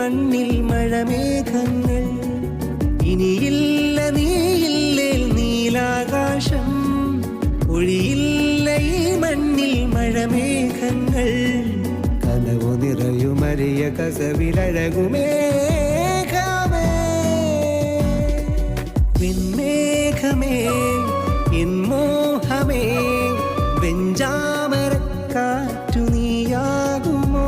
മണ്ണിൽ മഴമേഘങ്ങൾ ഇനിയില്ല നീയില്ലേ നീലാകാശം ഒഴിയില്ല ഈ മണ്ണിൽ മഴമേഘങ്ങൾ കനവു നിറയുമറിയ കസവിലഴകുമേഘമേ വെൺമേഘമേ എൻ മോഹമേ വെഞ്ചാമരക്കാറ്റു നീയാകുമോ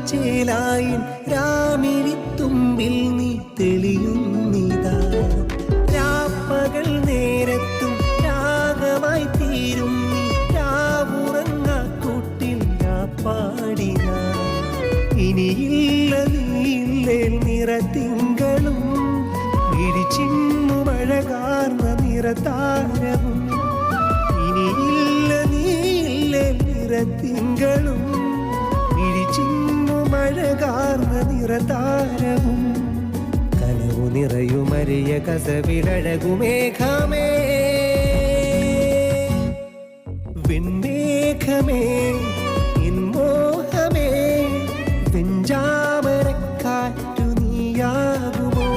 ചേലായിൽ രാമിഴിത്തുമ്പിൽ നീ തെളിയുന്നിതാ രാപ്പകൽ നേരത്തും രാഗമായി തീരും നീ രാവുറങ്ങാക്കൂട്ടിൽ പാടിന ഇനിയില്ല നീയില്ലേ നിറത്തിങ്കളും ഇടിച്ചിന്നു മഴകാർന്ന നിറതാരവും ഇനിയില്ല നീയില്ലേ നിറത്തിങ്കളും ഇടിച്ചിന്നു മഴകാർന്ന നിറതാരവും കനവു നിറയുമറിയ കസവിലഴകുമേഘമേ വെൺമേഘമേ എൻ മോഹമേ വെഞ്ചാമരക്കാറ്റു നീയാകുമോ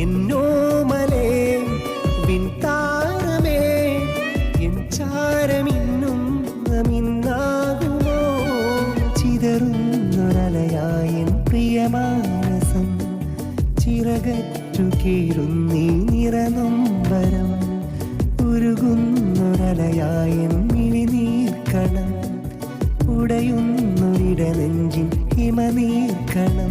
എന്നോമലേ വിൺതാരമേ എൻ ചാരമിന്നും മിന്നാകുമോ ചിതറുന്നൊരലയായൻ പ്രിയമാനസം ചിറകറ്റു കീഴുന്നീ നിറനൊമ്പരം ഉരുകുന്നൊരലയായൻ മിഴിനീർക്കണം ഉടയുന്നൊരിട നെഞ്ചിൻ ഹിമനീർക്കണം